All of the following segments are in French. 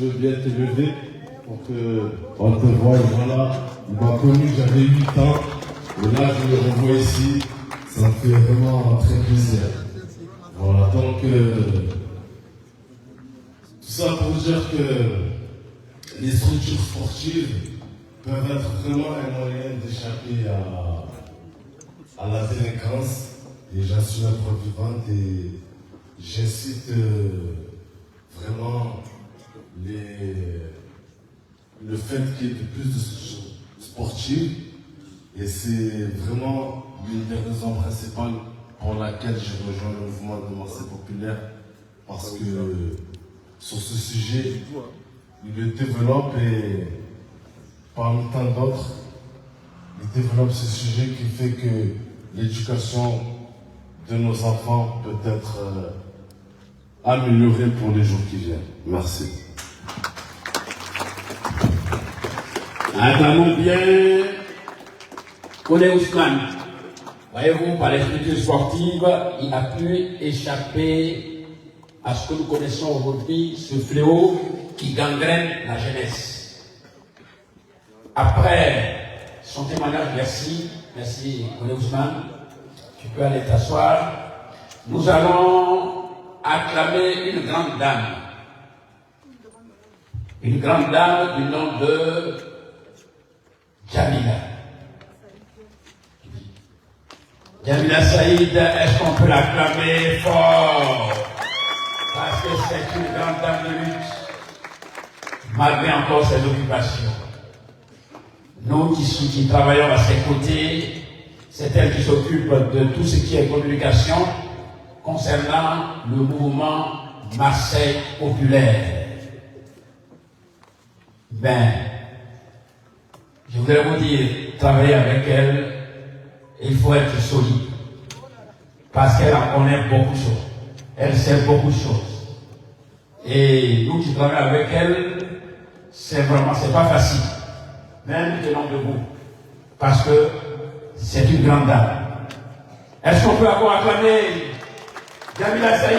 veux bien te lever pour qu'on te voie. Voilà, il m'a connu, j'avais 8 ans. Et là, je le revois ici. Ça me fait vraiment très plaisir. Voilà, donc, tout ça pour dire que les structures sportives peuvent être vraiment un moyen d'échapper à la délinquance. Et j'en suis la preuve vivante et j'incite vraiment le fait qu'il y ait de plus de structures sportives. Et c'est vraiment l'une des raisons principales pour laquelle j'ai rejoint le mouvement de Marseille Populaire. Parce que sur ce sujet, il le développe et parmi tant d'autres, il développe ce sujet qui fait que l'éducation de nos enfants peut être améliorée pour les jours qui viennent. Merci. Entendons bien, Kone Ousmane. Voyez-vous, par les structures sportives, il a pu échapper à ce que nous connaissons aujourd'hui, ce fléau qui gangrène la jeunesse. Après son témoignage, merci Kone Ousmane, tu peux aller t'asseoir. Nous allons acclamer une grande dame du nom de Jamila. Jamila Saïd, est-ce qu'on peut l'acclamer fort? Parce que c'est une grande dame de lutte, malgré encore ses occupations. Nous qui travaillons à ses côtés, c'est elle qui s'occupe de tout ce qui est communication concernant le mouvement Marseille Populaire. Je voudrais vous dire, travailler avec elle, il faut être solide. Parce qu'elle en connaît beaucoup de choses. Elle sait beaucoup de choses. Et nous qui travaillons avec elle, c'est pas facile. Même tenant debout. Parce que c'est une grande dame. Est-ce qu'on peut avoir acclamé Jamila Saïd?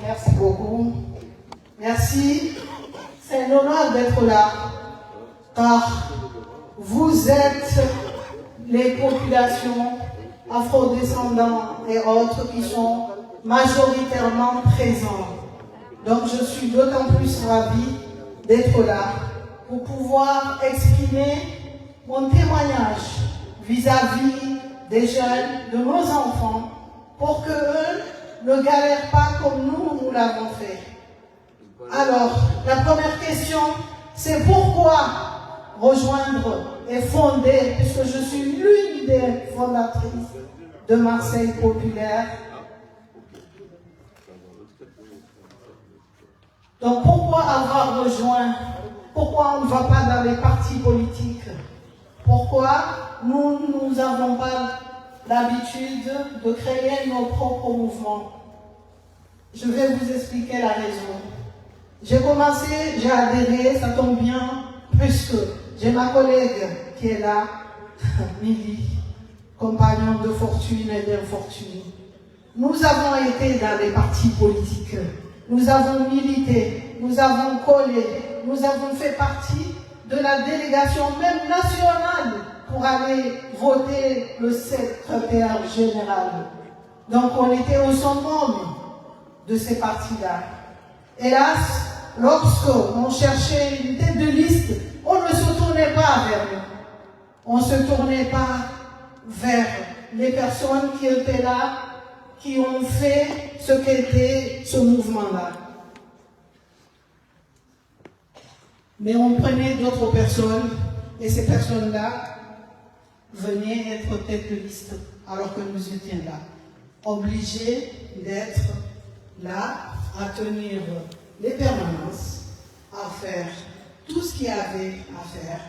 Merci beaucoup. Merci. C'est un honneur d'être là, car vous êtes les populations afrodescendants et autres qui sont majoritairement présents. Donc je suis d'autant plus ravie d'être là pour pouvoir exprimer mon témoignage vis-à-vis des jeunes, de nos enfants, pour qu'eux ne galèrent pas comme nous l'avons fait. Alors, la première question, c'est pourquoi rejoindre et fonder, puisque je suis l'une des fondatrices de Marseille Populaire. Donc pourquoi avoir rejoint? Pourquoi on ne va pas dans les partis politiques? Pourquoi nous n'avons pas l'habitude de créer nos propres mouvements? Je vais vous expliquer la raison. J'ai adhéré, ça tombe bien, puisque j'ai ma collègue qui est là, Milly, compagnon de fortune et d'infortune. Nous avons été dans les partis politiques, nous avons milité, nous avons collé, nous avons fait partie de la délégation même nationale pour aller voter le secrétaire général. Donc on était au summum de ces partis-là. Hélas, lorsqu'on cherchait une tête de liste, on ne se tournait pas vers nous. On ne se tournait pas vers les personnes qui étaient là, qui ont fait ce qu'était ce mouvement-là. Mais on prenait d'autres personnes, et ces personnes-là venaient être tête de liste, alors que nous étions là, obligés d'être là, à tenir les permanences, à faire tout ce qu'il y avait à faire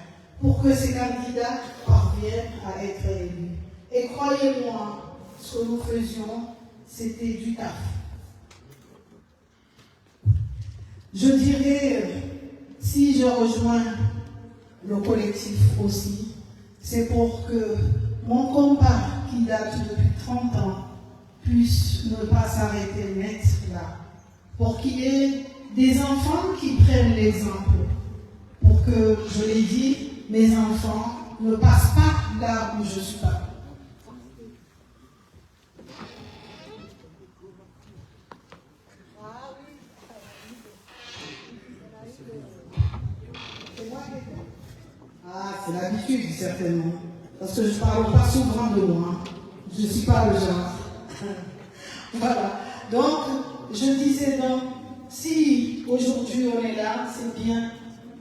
pour que ces candidats parviennent à être élus. Et croyez-moi, ce que nous faisions, c'était du taf. Je dirais, si je rejoins le collectif aussi, c'est pour que mon combat qui date depuis 30 ans puisse ne pas s'arrêter net là, pour qu'il y ait des enfants qui prennent l'exemple, pour que, je l'ai dit, mes enfants ne passent pas là où je suis pas. Ah, c'est l'habitude, certainement. Parce que je ne parle pas souvent de moi. Je ne suis pas le genre. Voilà. Donc, je disais donc, si aujourd'hui on est là, c'est bien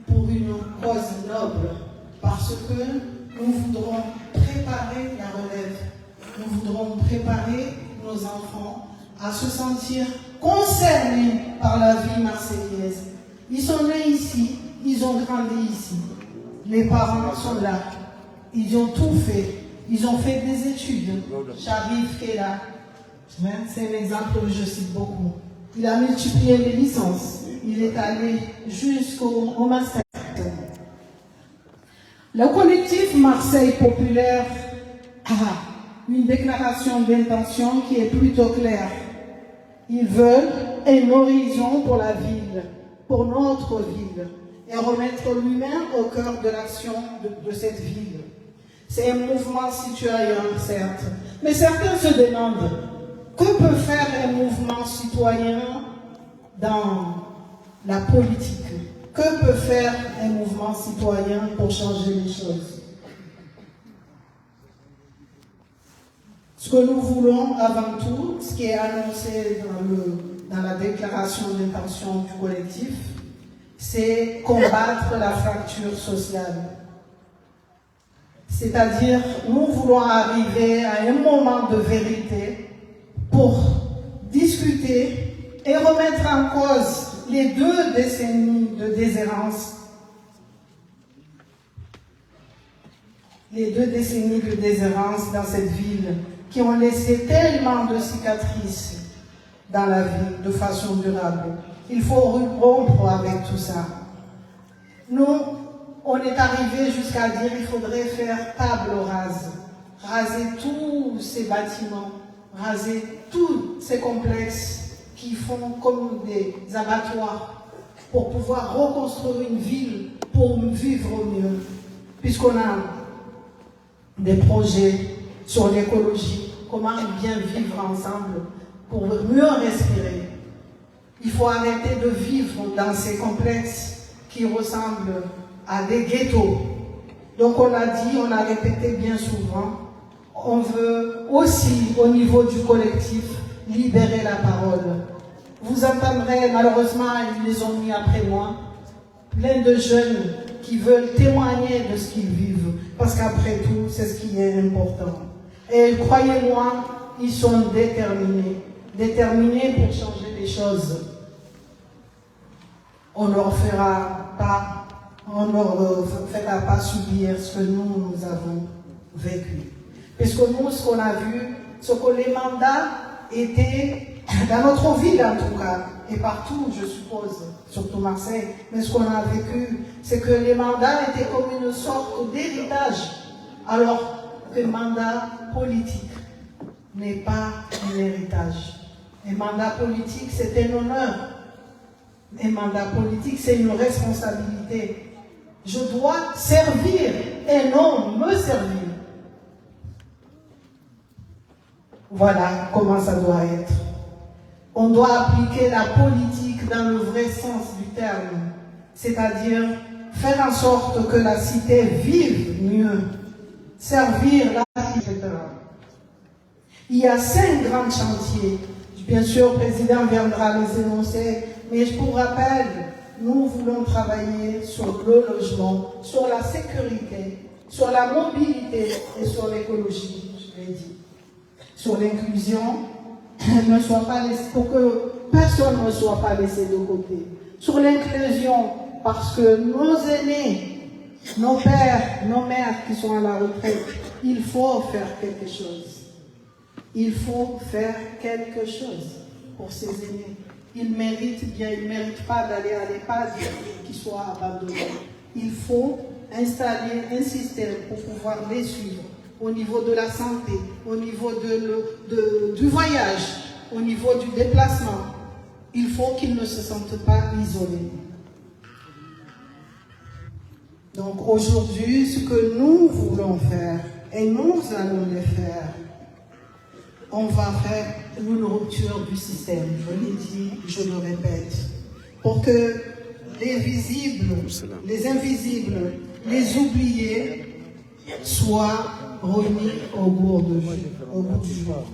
pour une cause noble. Parce que nous voudrons préparer la relève. Nous voudrons préparer nos enfants à se sentir concernés par la vie marseillaise. Ils sont nés ici, ils ont grandi ici. Les parents sont là. Ils ont tout fait. Ils ont fait des études. Sharif qui est là. C'est un exemple que je cite beaucoup. Il a multiplié les licences. Il est allé jusqu'au master. Le collectif Marseille Populaire a une déclaration d'intention qui est plutôt claire. Ils veulent un horizon pour la ville, pour notre ville, et remettre l'humain au cœur de l'action de cette ville. C'est un mouvement citoyen, certes, mais certains se demandent que peut faire un mouvement citoyen dans la politique? Que peut faire un mouvement citoyen pour changer les choses? Ce que nous voulons avant tout, ce qui est annoncé dans la déclaration d'intention du collectif, c'est combattre la fracture sociale. C'est-à-dire, nous voulons arriver à un moment de vérité pour discuter et remettre en cause les 2 décennies de déshérence. Les 2 décennies de déshérence dans cette ville qui ont laissé tellement de cicatrices dans la vie de façon durable. Il faut rompre avec tout ça. Nous, on est arrivé jusqu'à dire qu'il faudrait faire table rase, raser tous ces bâtiments, raser tous ces complexes qui font comme des abattoirs pour pouvoir reconstruire une ville pour vivre mieux. Puisqu'on a des projets sur l'écologie, comment bien vivre ensemble pour mieux respirer. Il faut arrêter de vivre dans ces complexes qui ressemblent à des ghettos. Donc on a dit, on a répété bien souvent, on veut aussi au niveau du collectif libérer la parole. Vous entendrez, malheureusement, ils les ont mis après moi, plein de jeunes qui veulent témoigner de ce qu'ils vivent, parce qu'après tout, c'est ce qui est important. Et croyez-moi, ils sont déterminés pour changer les choses. On ne leur fera pas, on ne leur fera pas subir ce que nous avons vécu. Parce que nous, ce qu'on a vu, ce que les mandats étaient, dans notre ville en tout cas, et partout, je suppose, surtout Marseille, mais ce qu'on a vécu, c'est que les mandats étaient comme une sorte d'héritage, alors que le mandat politique n'est pas un héritage. Un mandat politique, c'est un honneur. Un mandat politique, c'est une responsabilité. Je dois servir et non me servir. Voilà comment ça doit être. On doit appliquer la politique dans le vrai sens du terme, c'est-à-dire faire en sorte que la cité vive mieux, servir la cité, etc. Il y a 5 grands chantiers. Bien sûr, le président viendra les énoncer, mais pour rappel, nous voulons travailler sur le logement, sur la sécurité, sur la mobilité et sur l'écologie, je l'ai dit. Sur l'inclusion, ne soit pas laissé, pour que personne ne soit pas laissé de côté. Sur l'inclusion, parce que nos aînés, nos pères, nos mères qui sont à la retraite, il faut faire quelque chose. Il faut faire quelque chose pour ces aînés. Ils méritent bien, ils ne méritent pas d'aller à l'EHPAD qui soit abandonné. Il faut installer un système pour pouvoir les suivre, au niveau de la santé, au niveau du voyage, au niveau du déplacement. Il faut qu'ils ne se sentent pas isolés. Donc aujourd'hui, ce que nous voulons faire, et nous allons le faire, on va faire une rupture du système. Je l'ai dit, je le répète, pour que les visibles, les invisibles, les oubliés soient remis au bout du jour.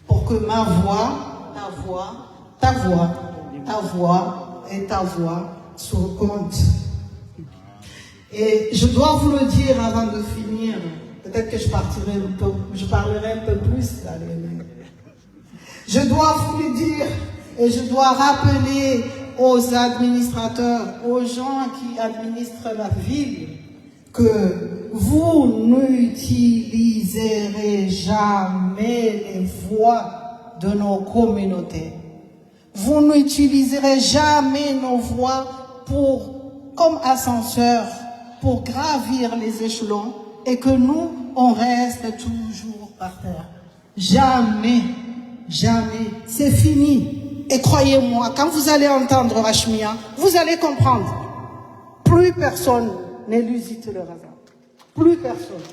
Pour que ma voix, ta voix et ta voix se comptent. Et je dois vous le dire avant de finir, peut-être que je parlerai un peu plus là. Je dois vous le dire et je dois rappeler aux administrateurs, aux gens qui administrent la ville, que vous n'utiliserez jamais les voix de nos communautés. Vous n'utiliserez jamais nos voix comme ascenseur pour gravir les échelons et que nous, on reste toujours par terre. Jamais, jamais. C'est fini. Et croyez-moi, quand vous allez entendre Rachmia, vous allez comprendre. Plus personne n'élusite le hasard. Plus personne.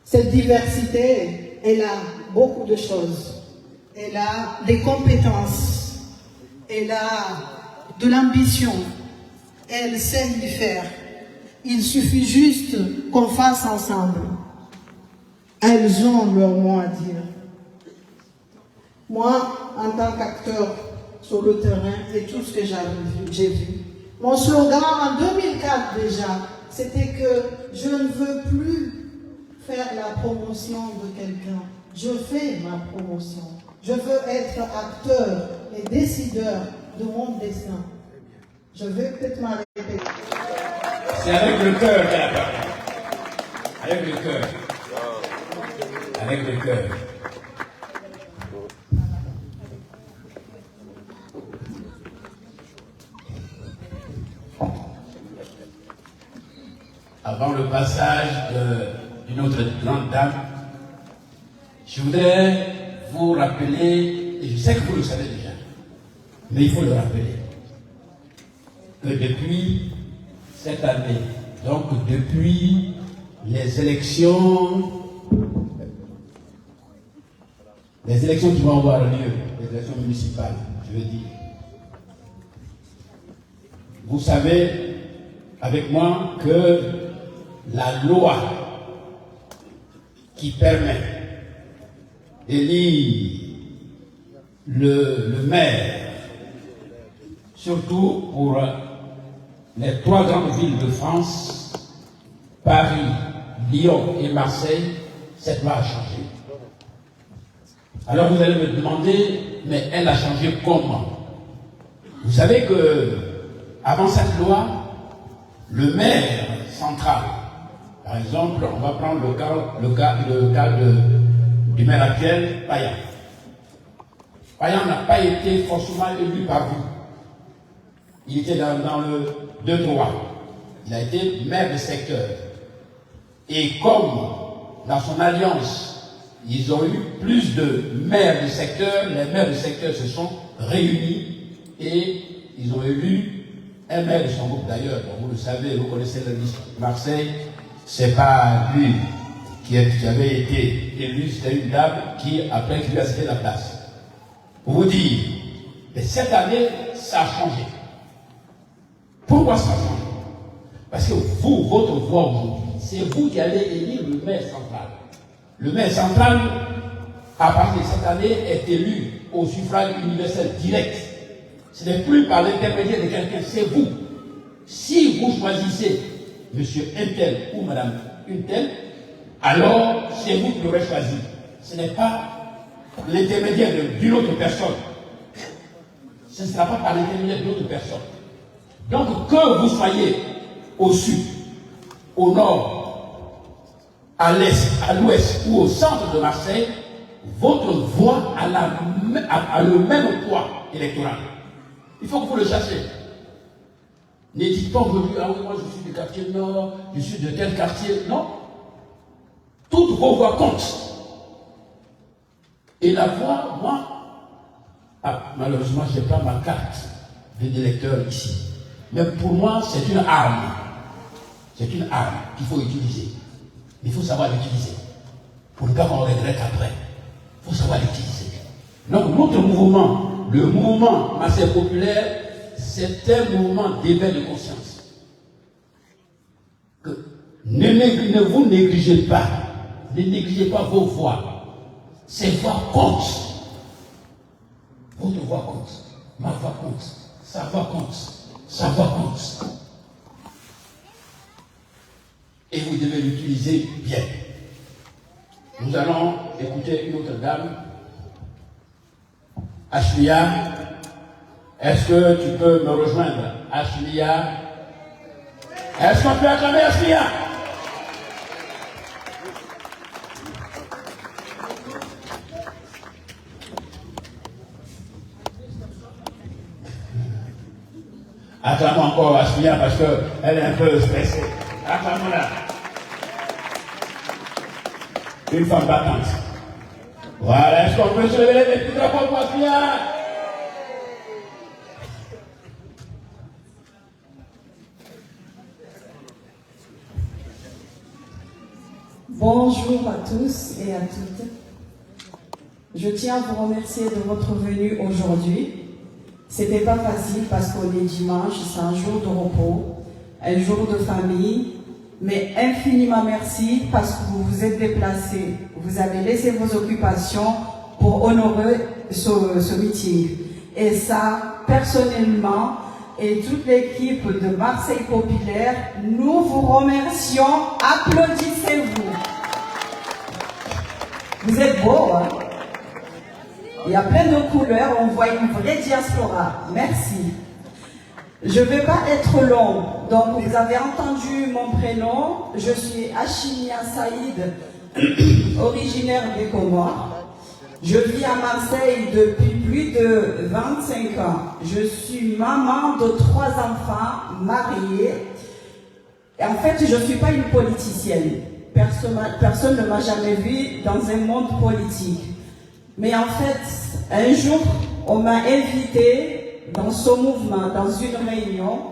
Cette diversité, elle a beaucoup de choses. Elle a des compétences. Elle a de l'ambition. Elle sait y faire. Il suffit juste qu'on fasse ensemble. Elles ont leur mot à dire. Moi, en tant qu'acteur sur le terrain et tout ce que j'ai vu, mon slogan en 2004 déjà, c'était que je ne veux plus faire la promotion de quelqu'un. Je fais ma promotion. Je veux être acteur et décideur de mon destin. Je vais peut-être m'arrêter. C'est avec le cœur qu'elle a parlé. Avec le cœur. Avec le cœur. Avant le passage d'une autre grande dame, je voudrais vous rappeler, et je sais que vous le savez déjà, mais il faut le rappeler, que depuis cette année, donc depuis les élections qui vont avoir lieu, les élections municipales, je veux dire, vous savez avec moi que la loi qui permet d'élire le maire, surtout pour les trois grandes villes de France, Paris, Lyon et Marseille, cette loi a changé. Alors vous allez me demander, mais elle a changé comment? Vous savez que avant cette loi, le maire central, par exemple, on va prendre le cas du maire actuel, Payan. Payan n'a pas été forcément élu par vous. Il était dans le 2-3. Il a été maire de secteur. Et comme dans son alliance, ils ont eu plus de maires de secteur, les maires de secteur se sont réunis et ils ont élu un maire de son groupe d'ailleurs. Vous le savez, vous connaissez le liste. Marseille, c'est pas lui qui avait été élu, c'était une dame qui lui a cédé la place. Pour vous dire, mais cette année, ça a changé. Pourquoi ça a changé? Parce que vous, votre voix aujourd'hui, c'est vous qui allez élire le maire central. Le maire central, à partir de cette année, est élu au suffrage universel direct. Ce n'est plus par l'intermédiaire de quelqu'un, c'est vous. Si vous choisissez monsieur Untel ou madame Untel, alors c'est vous qui l'aurez choisi. Ce n'est pas l'intermédiaire d'une autre personne. Ce ne sera pas par l'intermédiaire d'une autre personne. Donc que vous soyez au sud, au nord, à l'est, à l'ouest ou au centre de Marseille, votre voix a le même poids électoral. Il faut que vous le cherchiez. Ne dites pas aujourd'hui, ah oui, moi je suis du quartier nord, je suis de tel quartier. Non. Toutes vos voix comptent. Et la voix, moi, malheureusement, je n'ai pas ma carte d'électeur ici. Mais pour moi, c'est une arme. C'est une arme qu'il faut utiliser. Il faut savoir l'utiliser. Pour ne pas qu'on regrette après. Il faut savoir l'utiliser. Donc notre mouvement, le mouvement Marseille populaire, c'est un mouvement d'éveil de conscience. Que ne vous négligez pas. Ne négligez pas vos voix. Ces voix comptent. Votre voix compte. Ma voix compte. Sa voix compte. Sa voix compte. Et vous devez l'utiliser bien. Nous allons écouter une autre dame. Ashmia, est-ce que tu peux me rejoindre? Ashmia, est-ce qu'on peut acclamer Ashmia? Acclamons encore Ashmia parce qu'elle est un peu stressée. Acclamons-la. Une femme battante. Voilà, est-ce qu'on peut se lever les petits drapeaux pour Ashmia? Bonjour à tous et à toutes. Je tiens à vous remercier de votre venue aujourd'hui. C'était pas facile parce qu'on est dimanche, c'est un jour de repos, un jour de famille, mais infiniment merci parce que vous vous êtes déplacés. Vous avez laissé vos occupations pour honorer ce meeting. Et ça, personnellement, et toute l'équipe de Marseille Populaire, nous vous remercions. Applaudissez-vous. Vous êtes beaux, hein? Il y a plein de couleurs, on voit une vraie diaspora. Merci. Je ne vais pas être long, donc vous avez entendu mon prénom. Je suis Ashimia Saïd, originaire des Comores. Je vis à Marseille depuis plus de 25 ans. Je suis maman de 3 enfants mariés. Et en fait, je ne suis pas une politicienne. Personne ne m'a jamais vue dans un monde politique. Mais en fait, un jour, on m'a invité dans ce mouvement, dans une réunion.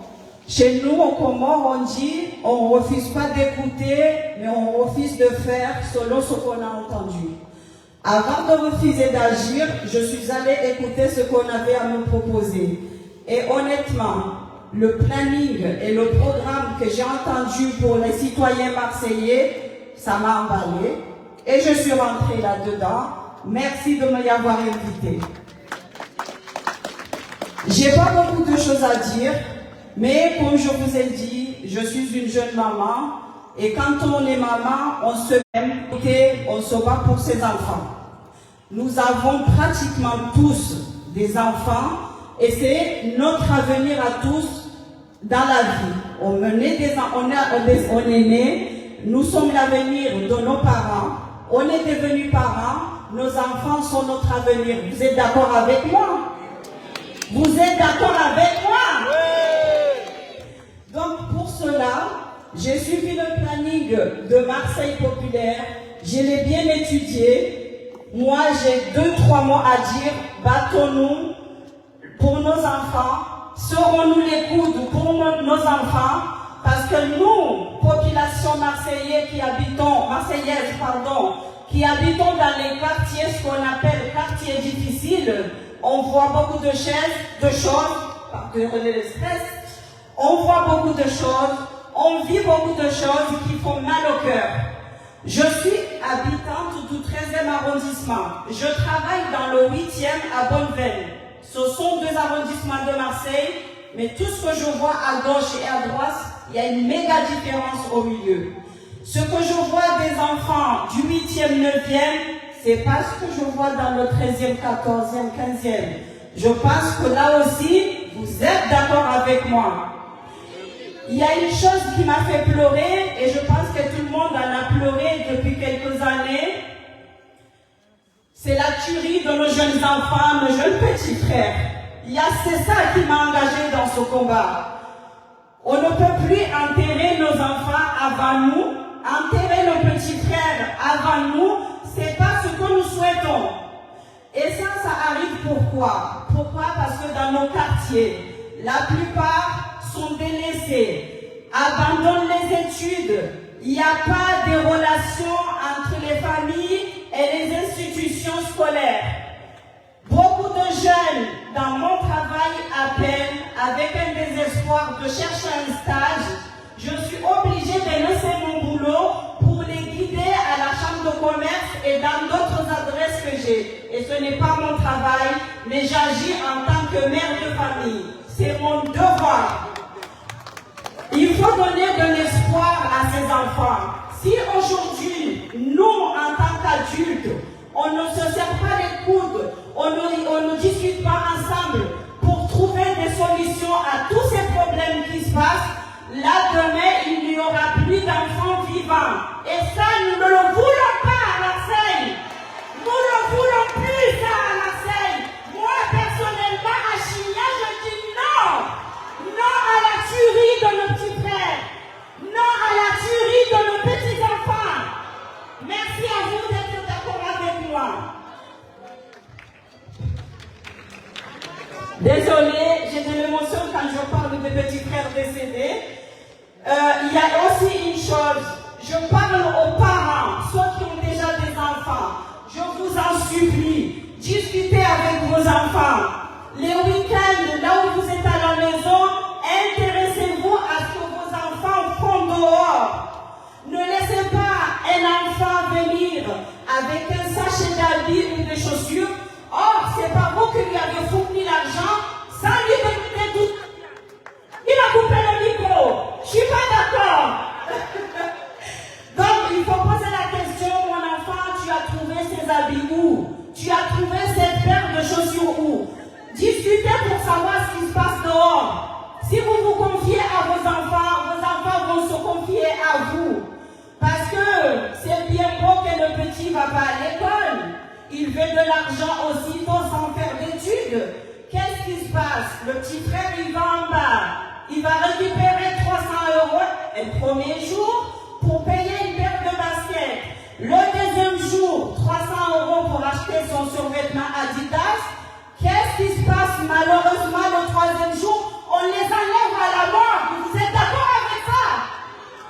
Chez nous, au Comores, on dit, on ne refuse pas d'écouter, mais on refuse de faire selon ce qu'on a entendu. Avant de refuser d'agir, je suis allée écouter ce qu'on avait à me proposer. Et honnêtement, le planning et le programme que j'ai entendu pour les citoyens marseillais, ça m'a emballé. Et je suis rentrée là-dedans. Merci de m'y avoir invité. J'ai pas beaucoup de choses à dire, mais comme je vous ai dit, je suis une jeune maman, et quand on est maman, on se aime et on se bat pour ses enfants. Nous avons pratiquement tous des enfants, et c'est notre avenir à tous dans la vie. On est né, nous sommes l'avenir de nos parents, on est devenus parents, nos enfants sont notre avenir. Vous êtes d'accord avec moi? Vous êtes d'accord avec moi? Donc pour cela, j'ai suivi le planning de Marseille Populaire, je l'ai bien étudié. Moi j'ai 2-3 mots à dire. Battons-nous pour nos enfants, serons-nous les coudes pour nos enfants, parce que nous, population marseillaise qui habitons dans les quartiers, ce qu'on appelle quartiers difficiles, on voit beaucoup de choses, on voit beaucoup de choses, on vit beaucoup de choses qui font mal au cœur. Je suis habitante du 13e arrondissement. Je travaille dans le 8e à Bonneveine. Ce sont 2 arrondissements de Marseille, mais tout ce que je vois à gauche et à droite, il y a une méga différence au milieu. Ce que je vois des enfants du 8e, 9e, c'est pas ce que je vois dans le 13e, 14e, 15e. Je pense que là aussi, vous êtes d'accord avec moi. Il y a une chose qui m'a fait pleurer, et je pense que tout le monde en a pleuré depuis quelques années. C'est la tuerie de nos jeunes enfants, nos jeunes petits frères. C'est ça qui m'a engagé dans ce combat. On ne peut plus enterrer nos enfants avant nous, enterrer nos petits frères avant nous. C'est pas ce que nous souhaitons. Et ça arrive pourquoi? Pourquoi? Parce que dans nos quartiers, la plupart sont délaissés, abandonnent les études. Il n'y a pas de relation entre les familles et les institutions scolaires. Beaucoup de jeunes dans mon travail appellent avec un désespoir de chercher un stage. Je suis obligée de laisser mon boulot pour les guider à la chambre de commerce et dans d'autres adresses que j'ai. Et ce n'est pas mon travail, mais j'agis en tant que mère de famille. C'est mon devoir. Il faut donner de l'espoir à ces enfants. Si aujourd'hui, nous, en tant qu'adultes, on ne se serre pas les coudes, on ne discute pas ensemble pour trouver des solutions à tous ces problèmes qui se passent, là demain, il n'y aura plus d'enfants vivants. Et ça, nous ne le voulons pas à Marseille. Nous ne voulons plus ça à Marseille. Moi, personnellement, à Chigna, je dis non. Non à la tuerie de nos petits frères. Non à la tuerie de nos petits enfants. Merci à vous d'être d'accord avec moi. Désolée, j'ai de l'émotion quand je parle de petits frères décédés. Il y a aussi une chose. Je parle aux parents, ceux qui ont déjà des enfants. Je vous en supplie, discutez avec vos enfants. Les week-ends, là où vous êtes à la maison, intéressez-vous à ce que vos enfants font dehors. Ne laissez pas un enfant venir avec un sachet d'habits ou de chaussures. Or, c'est pas vous qui lui avez fourni l'argent sans lui demander tout. Il a coupé le micro. Je suis pas d'accord. Donc, il faut poser la question, mon enfant, tu as trouvé ces habits où? Tu as trouvé cette paire de chaussures où? Discutez pour savoir ce qui se passe dehors. Si vous vous confiez à vos enfants vont se confier à vous. Parce que c'est bien beau que le petit ne va pas à l'école. Il veut de l'argent aussitôt sans faire d'études. Qu'est-ce qui se passe? Le petit frère, il va en bas. Il va récupérer 300 € le premier jour pour payer une paire de baskets. Le deuxième jour, 300 € pour acheter son survêtement Adidas. Qu'est-ce qui se passe malheureusement le troisième jour? On les enlève à la mort. Vous êtes d'accord avec ça?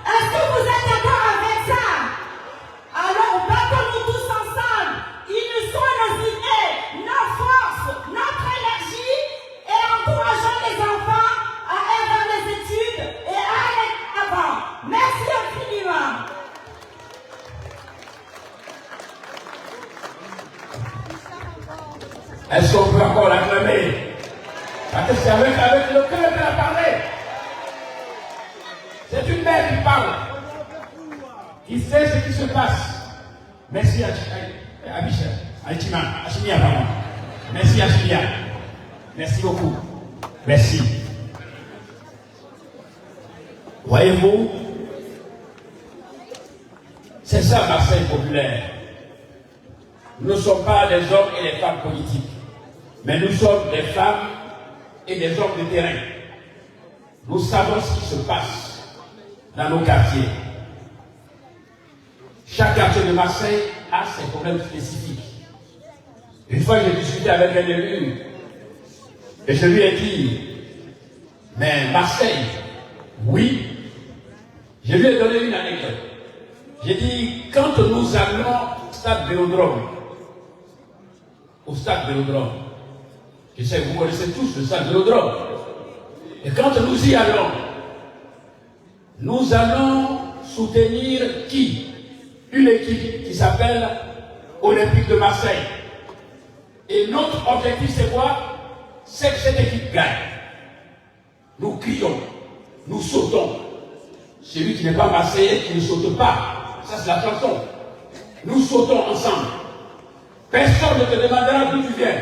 Est-ce que vous êtes d'accord avec ça? Alors, battons-nous tous ensemble. Unissons nos idées, nos forces, notre énergie et encourageons les enfants à être dans les études et à aller avant. Merci infiniment. Est-ce qu'on peut encore l'acclamer? Parce que c'est avec le cœur qu'elle a parlé. C'est une mère qui parle, qui sait ce qui se passe. Merci à Michel, à Achimia, pardon. Merci Achimia. Merci beaucoup. Merci. Voyez-vous, c'est ça Marseille populaire. Nous ne sommes pas des hommes et des femmes politiques, mais nous sommes des femmes et des hommes de terrain. Nous savons ce qui se passe dans nos quartiers. Chaque quartier de Marseille a ses problèmes spécifiques. Une fois, j'ai discuté avec un élu et je lui ai dit, mais Marseille, oui. Je lui ai donné une anecdote. J'ai dit, quand nous allons au stade Vélodrome, je sais que vous connaissez tous le stade Vélodrome, et quand nous y allons, nous allons soutenir qui? Une équipe qui s'appelle Olympique de Marseille. Et notre objectif, c'est quoi? C'est que cette équipe gagne. Nous crions, nous sautons. Celui qui n'est pas marseillais, qui ne saute pas. Ça, c'est la chanson. Nous sautons ensemble. Personne ne te demandera d'où tu viens.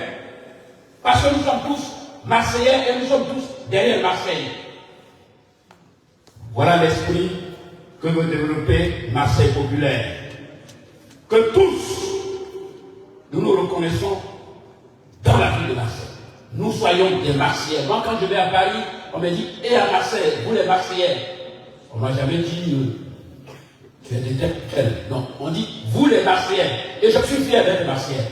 Parce que nous sommes tous marseillais et nous sommes tous derrière Marseille. Voilà l'esprit que veut développer Marseille populaire. Que tous, nous nous reconnaissons dans la ville de Marseille. nous soyons des Marseillais. Moi, quand je vais à Paris, on me dit, et à Marseille, vous les Marseillais. On ne m'a jamais dit, tu es des tels. Non, on dit, vous les Marseillais. Et je suis fier d'être Marseillais.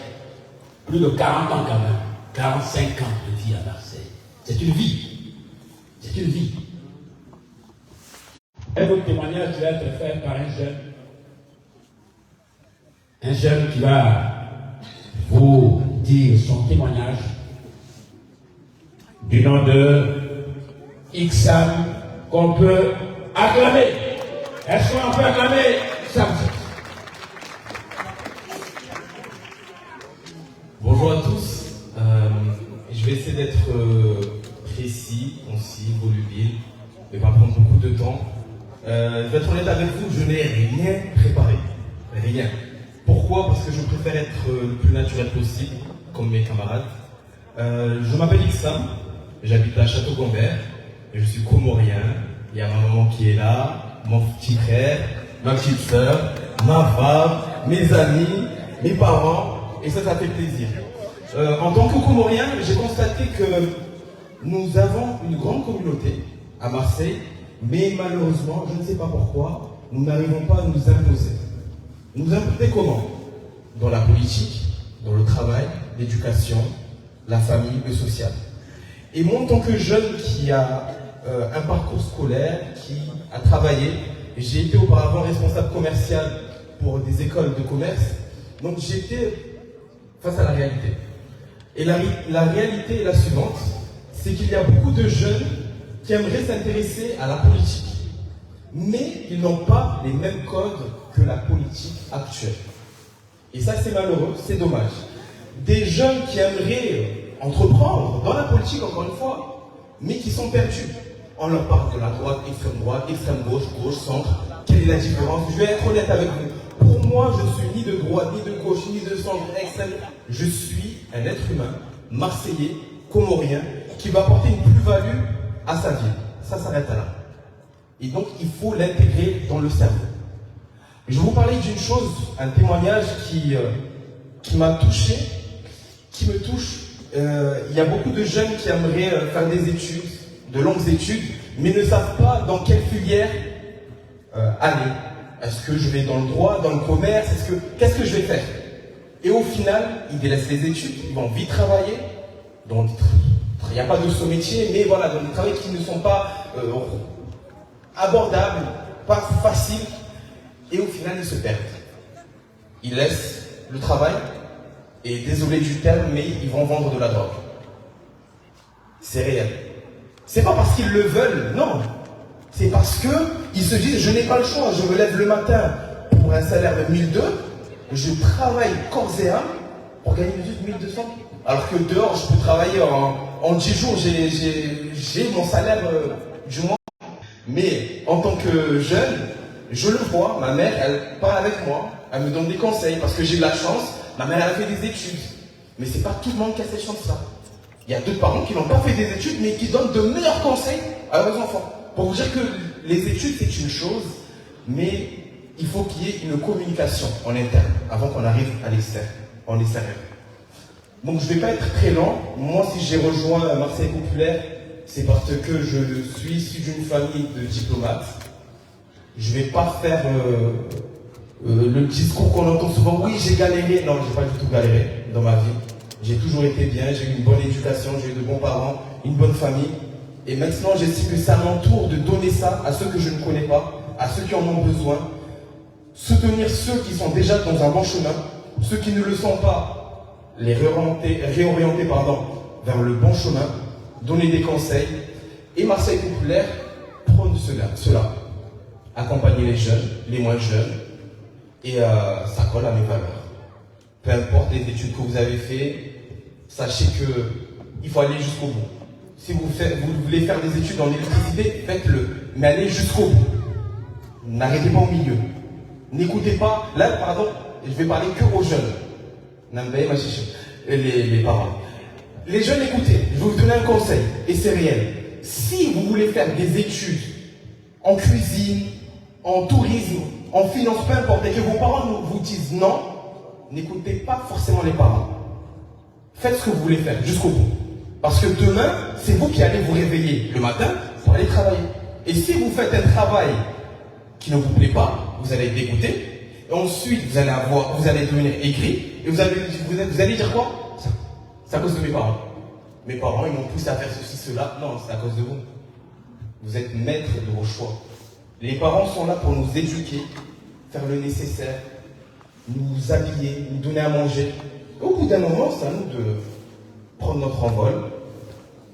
Plus de 40 ans quand même. 45 ans de vie à Marseille. C'est une vie. C'est une vie. Un autre témoignage va être fait par un jeune. Un jeune qui va vous dire son témoignage du nom de Ixam qu'on peut acclamer. Est-ce qu'on peut acclamer Ixam? Bonjour à tous. Je vais essayer d'être précis, concis, volubile, mais pas prendre beaucoup de temps. Je vais être honnête avec vous, je n'ai rien préparé. Rien. Pourquoi? Parce que je préfère être le plus naturel possible, comme mes camarades. Je m'appelle Ixam, j'habite à Château-Gombert, et je suis comorien. Il y a ma maman qui est là, mon petit frère, ma petite soeur, ma femme, mes amis, mes parents, et ça fait plaisir. En tant que comorien, j'ai constaté que nous avons une grande communauté à Marseille, mais malheureusement, je ne sais pas pourquoi, nous n'arrivons pas à nous imposer. Nous imposer comment? Dans la politique, dans le travail, l'éducation, la famille, le social. Et moi, en tant que jeune qui a un parcours scolaire, qui a travaillé, j'ai été auparavant responsable commercial pour des écoles de commerce, donc j'étais face à la réalité. Et la réalité est la suivante, c'est qu'il y a beaucoup de jeunes qui aimeraient s'intéresser à la politique, mais ils n'ont pas les mêmes codes que la politique actuelle. Et ça, c'est malheureux, c'est dommage. Des jeunes qui aimeraient entreprendre dans la politique, encore une fois, mais qui sont perdus. On leur parle de la droite, extrême gauche, gauche, centre. Quelle est la différence? Je vais être honnête avec vous. Pour moi, je ne suis ni de droite, ni de gauche, ni de centre, extrême. Je suis un être humain, marseillais, comorien, qui va apporter une plus-value à sa vie. Ça s'arrête là. Et donc, il faut l'intégrer dans le cerveau. Je vais vous parler d'une chose, un témoignage qui m'a touché, qui me touche. Il y a beaucoup de jeunes qui aimeraient faire des études, de longues études, mais ne savent pas dans quelle filière aller. Est-ce que je vais dans le droit, dans le commerce? Qu'est-ce que je vais faire? Et au final, ils délaissent les études, ils vont vite travailler. Il n'y a pas de sous-métier, mais voilà, dans des travails qui ne sont pas abordables, pas faciles. Et au final, ils se perdent. Ils laissent le travail, et désolé du terme, mais ils vont vendre de la drogue. C'est réel. C'est pas parce qu'ils le veulent, non. C'est parce qu'ils se disent, je n'ai pas le choix, je me lève le matin pour un salaire de 1002, je travaille corps et âme pour gagner juste 1200. Alors que dehors, je peux travailler en 10 jours, j'ai mon salaire du mois. Mais en tant que jeune, je le vois, ma mère, elle parle avec moi, elle me donne des conseils parce que j'ai de la chance. Ma mère, elle a fait des études. Mais c'est pas tout le monde qui a cette chance-là. Il y a d'autres parents qui n'ont pas fait des études, mais qui donnent de meilleurs conseils à leurs enfants. Pour vous dire que les études, c'est une chose, mais il faut qu'il y ait une communication en interne avant qu'on arrive à l'extérieur. Donc je ne vais pas être très lent. Moi, si j'ai rejoint Marseille Populaire, c'est parce que je suis issu d'une famille de diplomates. Je ne vais pas faire le discours qu'on entend souvent. Oui, j'ai galéré. Non, je n'ai pas du tout galéré dans ma vie. J'ai toujours été bien, j'ai eu une bonne éducation, j'ai eu de bons parents, une bonne famille. Et maintenant, j'estime que c'est à mon tour de donner ça à ceux que je ne connais pas, à ceux qui en ont besoin. Soutenir ceux qui sont déjà dans un bon chemin, ceux qui ne le sont pas, les réorienter vers le bon chemin, donner des conseils. Et Marseille Populaire prône cela. Accompagner les jeunes, les moins jeunes, et ça colle à mes valeurs. Peu importe les études que vous avez faites, sachez qu'il faut aller jusqu'au bout. Si vous voulez faire des études dans l'électricité, faites-le, mais allez jusqu'au bout. N'arrêtez pas au milieu. N'écoutez pas, là, pardon, je vais parler que aux jeunes. Les parents. Les jeunes, écoutez, je vais vous donner un conseil, et c'est réel. Si vous voulez faire des études en cuisine, en tourisme, en finance, peu importe, et que vos parents vous disent non, n'écoutez pas forcément les parents. Faites ce que vous voulez faire, jusqu'au bout. Parce que demain, c'est vous qui allez vous réveiller le matin pour aller travailler. Et si vous faites un travail qui ne vous plaît pas, vous allez être dégoûté. Et ensuite, vous allez devenir aigri. Et vous allez dire quoi? C'est à cause de mes parents. Mes parents, ils m'ont poussé à faire ceci, cela. Non, c'est à cause de vous. Vous êtes maître de vos choix. Les parents sont là pour nous éduquer, faire le nécessaire, nous habiller, nous donner à manger. Au bout d'un moment, c'est à nous de prendre notre envol,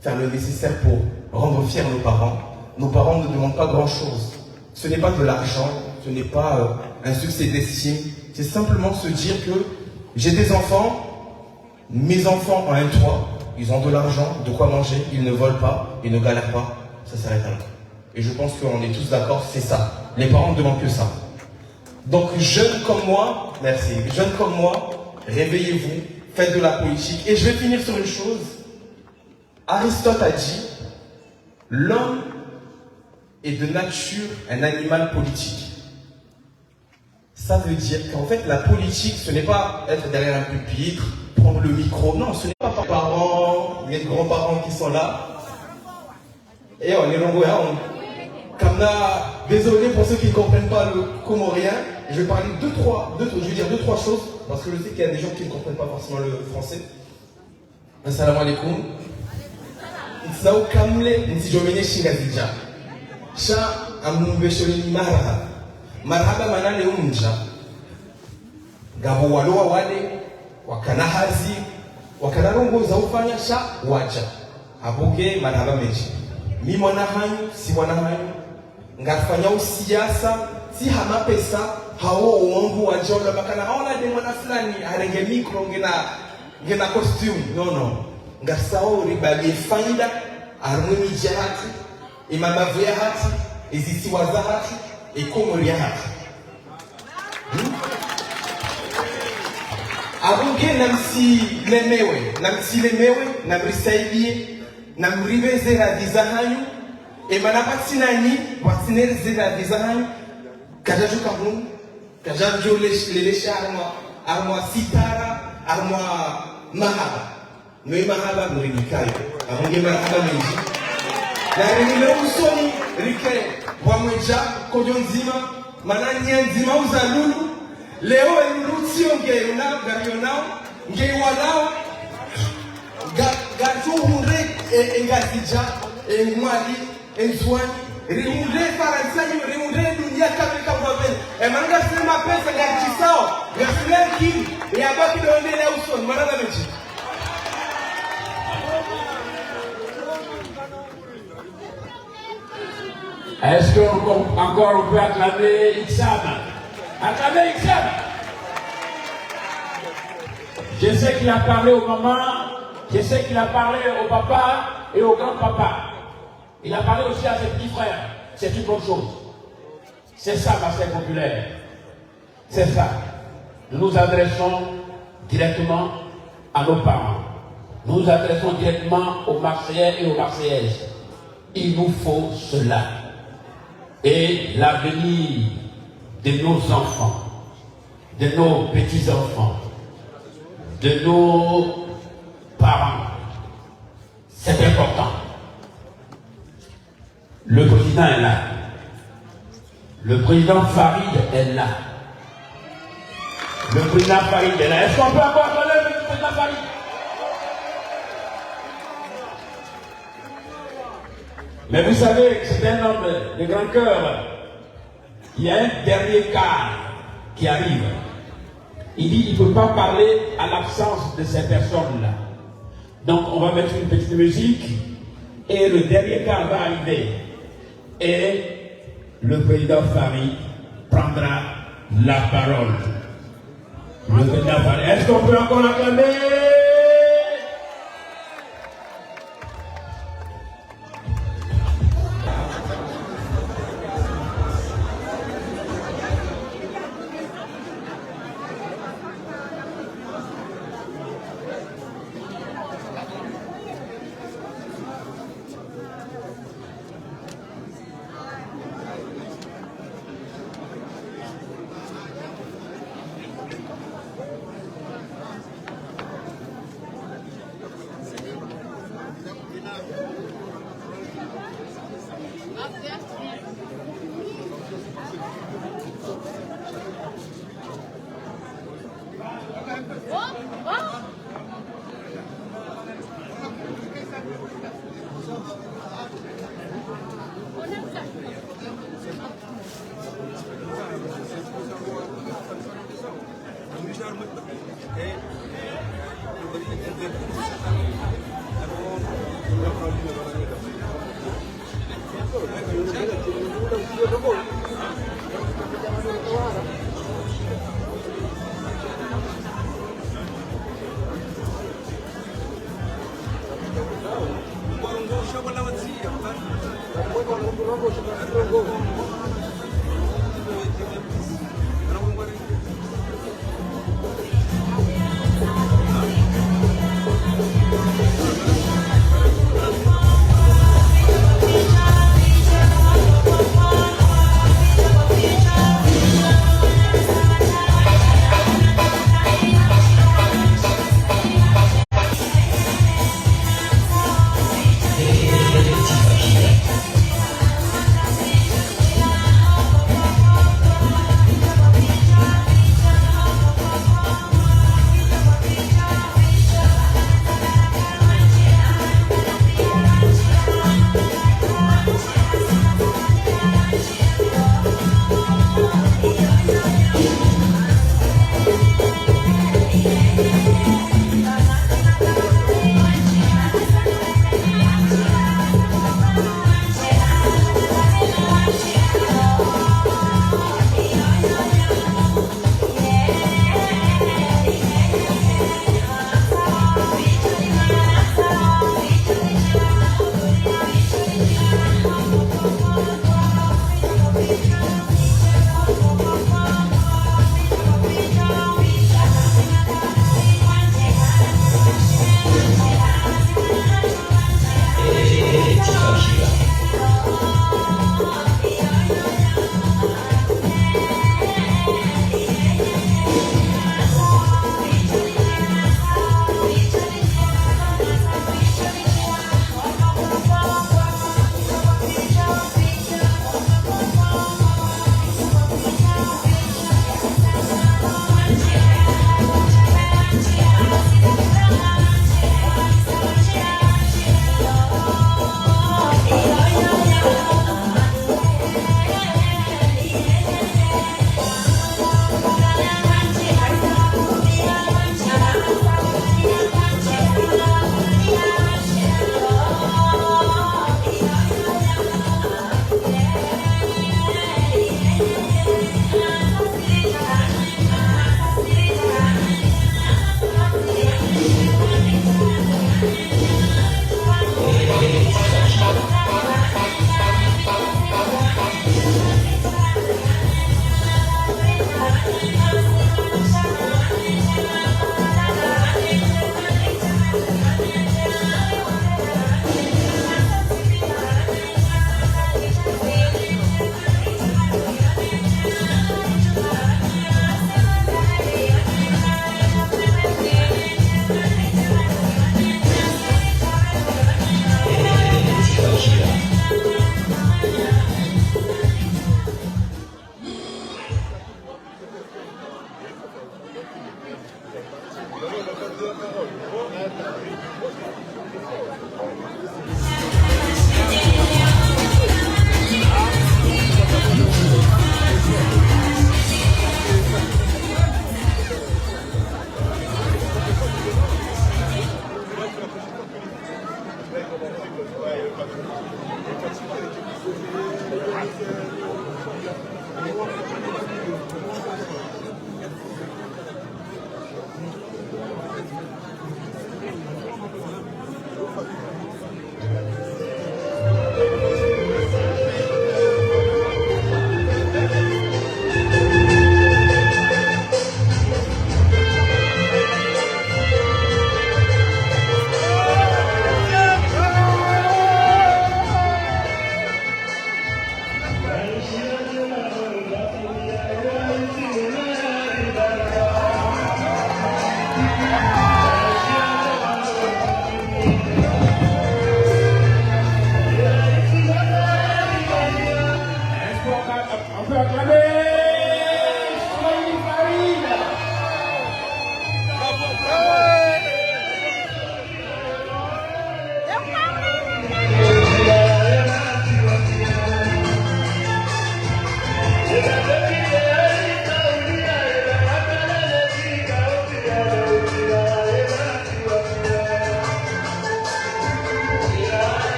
faire le nécessaire pour rendre fiers nos parents. Nos parents ne demandent pas grand-chose. Ce n'est pas de l'argent, ce n'est pas un succès d'estime. C'est simplement se dire que j'ai des enfants, mes enfants ont un toit, ils ont de l'argent, de quoi manger, ils ne volent pas, ils ne galèrent pas. Ça s'arrête là. Et je pense qu'on est tous d'accord, c'est ça. Les parents ne demandent que ça. Donc, jeunes comme moi, merci, jeunes comme moi, réveillez-vous, faites de la politique. Et je vais finir sur une chose. Aristote a dit, l'homme est de nature un animal politique. Ça veut dire qu'en fait, la politique, ce n'est pas être derrière un pupitre, prendre le micro. Non, ce n'est pas les parents, les grands-parents qui sont là. Et on est longoya, désolé pour ceux qui ne comprennent pas le comorien, je vais parler je vais dire deux, trois choses, parce que je sais qu'il y a des gens qui ne comprennent pas forcément le français. Assalamu alaikum.Itsao kamle ntijomene shingazija. Sha amumbeshoni marhaba. Marhaba manane umja. Gabo walowa wale, wakanahazi, wakanarongoza ufanya sha waja. Abuge marhaba meji. Mi mwana hanyu, si mwana hanyu. Ngafanya usiasa, si hama pesa, hawo uongo wajola bakana haona de mwana fulani arenge mikro ngena costume. No. Ngasao ribage faida, armuni jahati, imamavu ya hati, izisiwaza hati, ikomori ya hati. Abunge namsilemewe, namrisaidie, namribeze radiza hanyu, emanapati nani, watinerize radiza hanyu, kajaju kabun, kajaju lelesha armwa sitara, armwa mahaba. Noi mahaba murikayo, abunge mahaba menji. Na remile usoni, rike, wamweja, kojonzima, mananya nzima uzalulu, leo elutio ngeunao, garionao, ngeiwanao, gatuhure engazija, mwali, enzwani, rimunde faransanyo, rimunde dunia kabika mwaben. Emanga sema pesa gachisao, gasilenki, yabaki doende leo usoni, manana menji. Est-ce qu'encore on peut acclamer Ixam? Acclamer Ixam! Je sais qu'il a parlé aux mamans, je sais qu'il a parlé au papa et au grand-papa. Il a parlé aussi à ses petits frères. C'est une bonne chose. C'est ça, Marseille populaire. C'est ça. Nous nous adressons directement à nos parents. Nous nous adressons directement aux Marseillais et aux Marseillaises. Il nous faut cela. Et l'avenir de nos enfants, de nos petits-enfants, de nos parents, c'est important. Le président est là. Le président Farid est là. Le président Farid est là. Est-ce qu'on peut encore appeler le président Farid? Mais vous savez, c'est un homme de grand cœur. Il y a un dernier cas qui arrive. Il dit qu'il ne peut pas parler à l'absence de ces personnes-là. Donc on va mettre une petite musique et le dernier cas va arriver. Et le président Farid prendra la parole. Le président Farid. Est-ce qu'on peut encore l'acclamer? Yeah.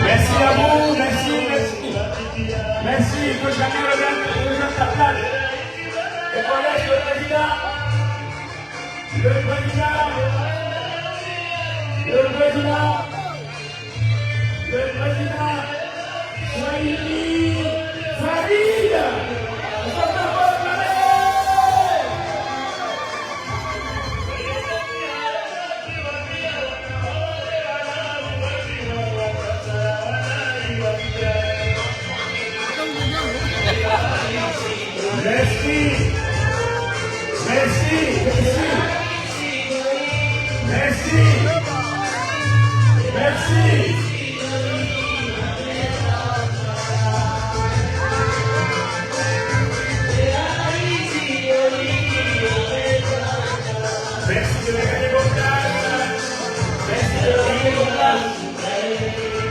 Merci à vous, merci, merci. Merci, que chacun regarde sa place. Et voilà le président. Le président. Le président. Le président. Soyez Farid. Merci. Merci. Merci. Merci. Merci. Merci de gagner vos places. Merci de gagner vos places.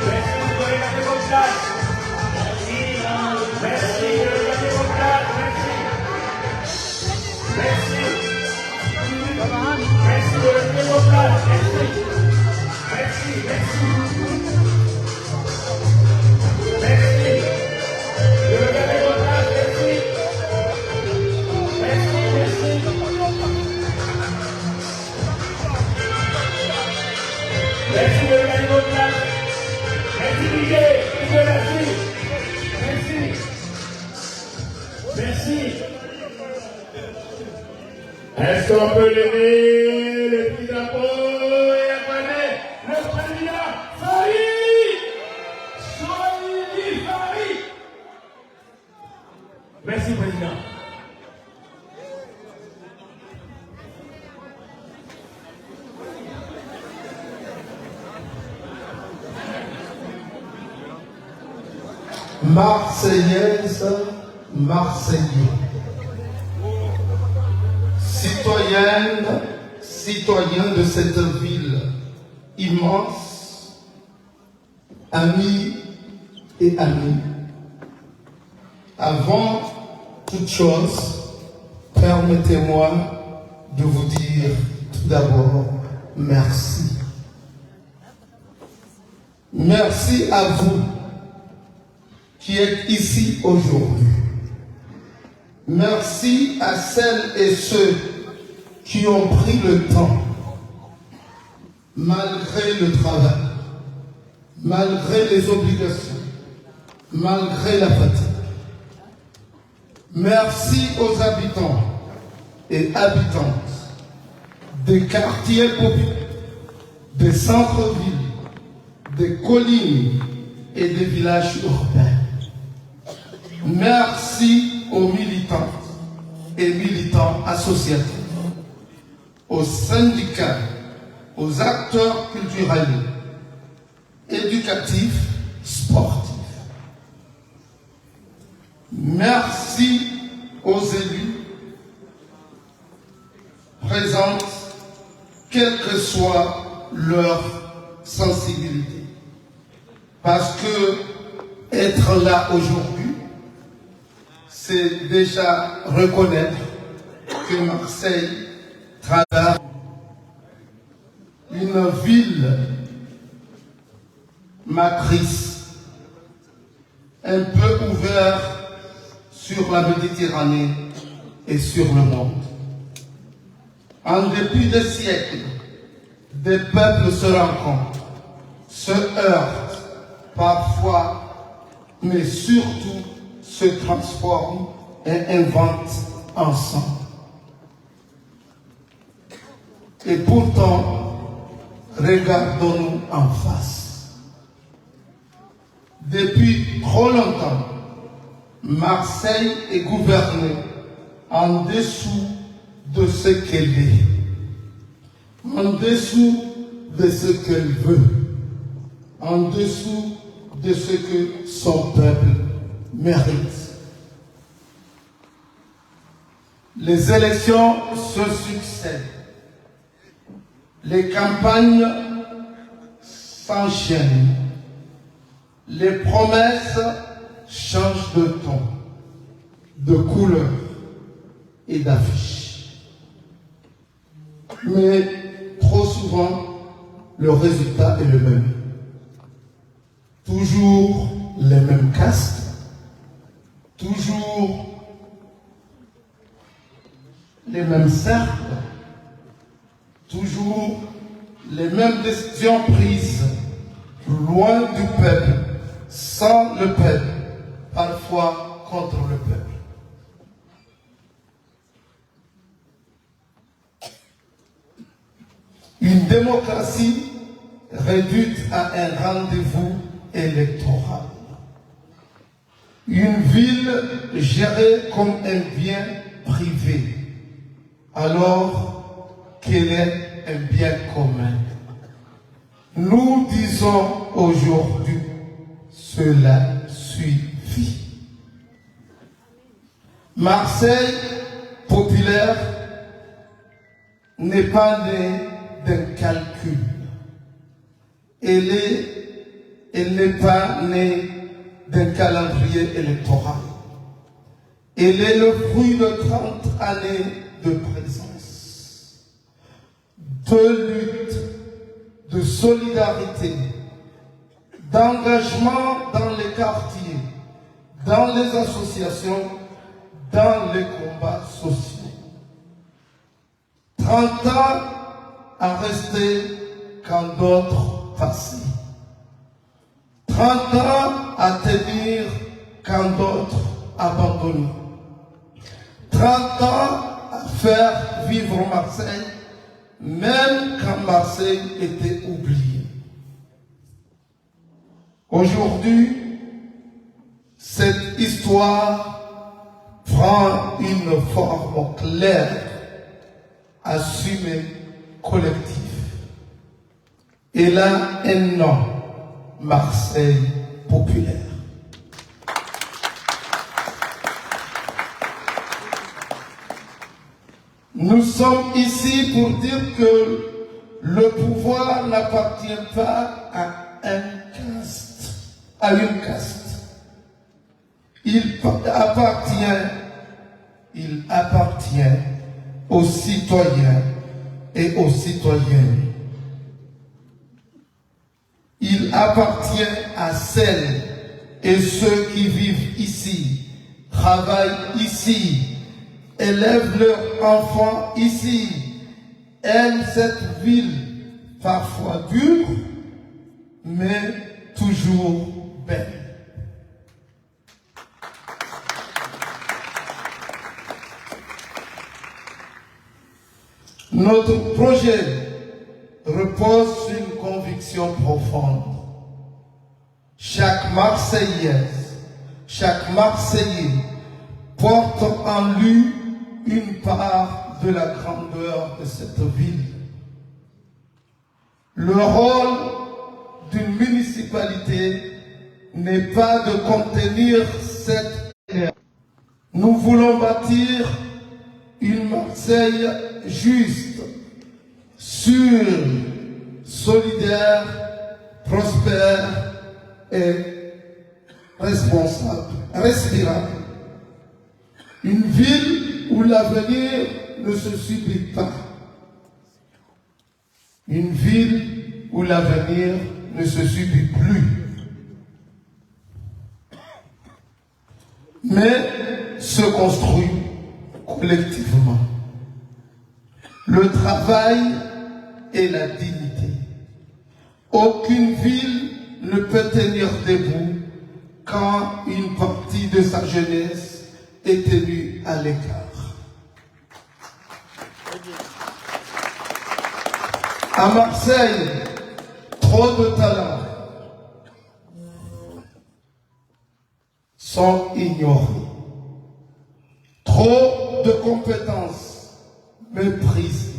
Merci de gagner vos places. Merci de gagner vos places. Merci. Merci de gagner vos places. Merci. Merci. Merci. De gagner vos places. Merci. Merci. Merci de gagner vos places. Merci Miguel. Merci. Merci. Merci. Est-ce qu'on peut lever le petit drapeau et appeler le président Farid? Soyez Farid. Merci président. Marseillaise, Marseillais, citoyennes, citoyens de cette ville immense, amis et amis, avant toute chose, permettez-moi de vous dire tout d'abord merci. Merci à vous qui êtes ici aujourd'hui. Merci à celles et ceux qui ont pris le temps, malgré le travail, malgré les obligations, malgré la fatigue. Merci aux habitants et habitantes des quartiers populaires, des centres-villes, des collines et des villages urbains. Merci aux militantes et militants associatifs, aux syndicats, aux acteurs culturels, éducatifs, sportifs. Merci aux élus présents, quelle que soit leur sensibilité. Parce que être là aujourd'hui, c'est déjà reconnaître que Marseille traverse une ville matrice, un peu ouverte sur la Méditerranée et sur le monde. En dépit des siècles, des peuples se rencontrent, se heurtent, parfois, mais surtout se transforment et inventent ensemble. Et pourtant, regardons-nous en face. Depuis trop longtemps, Marseille est gouvernée en dessous de ce qu'elle est, en dessous de ce qu'elle veut, en dessous de ce que son peuple mérite. Les élections se succèdent, les campagnes s'enchaînent, les promesses changent de ton, de couleur et d'affiche. Mais trop souvent, le résultat est le même. Toujours les mêmes castes, toujours les mêmes cercles, toujours les mêmes décisions prises, loin du peuple, sans le peuple, parfois contre le peuple. Une démocratie réduite à un rendez-vous électoral. Une ville gérée comme un bien privé, alors qu'elle est un bien commun. Nous disons aujourd'hui, cela suffit. Marseille populaire n'est pas née d'un calcul. Elle n'est pas née d'un calendrier électoral. Elle est le fruit de 30 années de présence, de lutte, de solidarité, d'engagement dans les quartiers, dans les associations, dans les combats sociaux. 30 ans à rester quand d'autres passaient. 30 ans à tenir quand d'autres abandonnaient. 30 ans à faire vivre Marseille, même quand Marseille était oubliée. Aujourd'hui, cette histoire prend une forme claire, assumée, collective. Elle a un nom, Marseille populaire. Nous sommes ici pour dire que le pouvoir n'appartient pas à une caste. Il appartient aux citoyens et aux citoyennes. Il appartient à celles et ceux qui vivent ici, travaillent ici, élèvent leurs enfants ici, aiment cette ville parfois dure, mais toujours belle. Notre projet repose sur une conviction profonde. Chaque Marseillaise, chaque Marseillais porte en lui une part de la grandeur de cette ville. Le rôle d'une municipalité n'est pas de contenir cette énergie. Nous voulons bâtir une Marseille juste, sûre, solidaire, prospère et responsable, respirable. Une ville où l'avenir ne se subit pas. Une ville où l'avenir ne se subit plus. Mais se construit collectivement. Le travail et la dignité. Aucune ville ne peut tenir debout quand une partie de sa jeunesse est tenue à l'écart. À Marseille, trop de talents sont ignorés. Trop de compétences méprisées.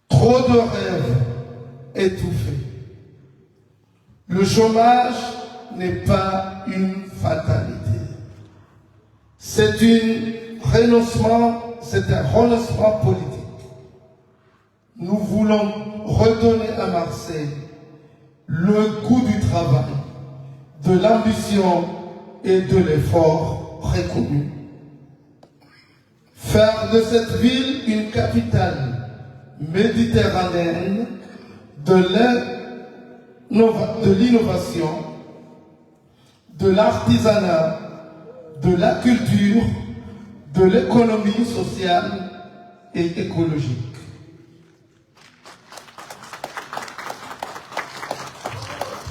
Trop de rêves étouffée. Le chômage n'est pas une fatalité. C'est un renoncement politique. Nous voulons redonner à Marseille le goût du travail, de l'ambition et de l'effort reconnu. Faire de cette ville une capitale méditerranéenne de l'innovation, de l'artisanat, de la culture, de l'économie sociale et écologique.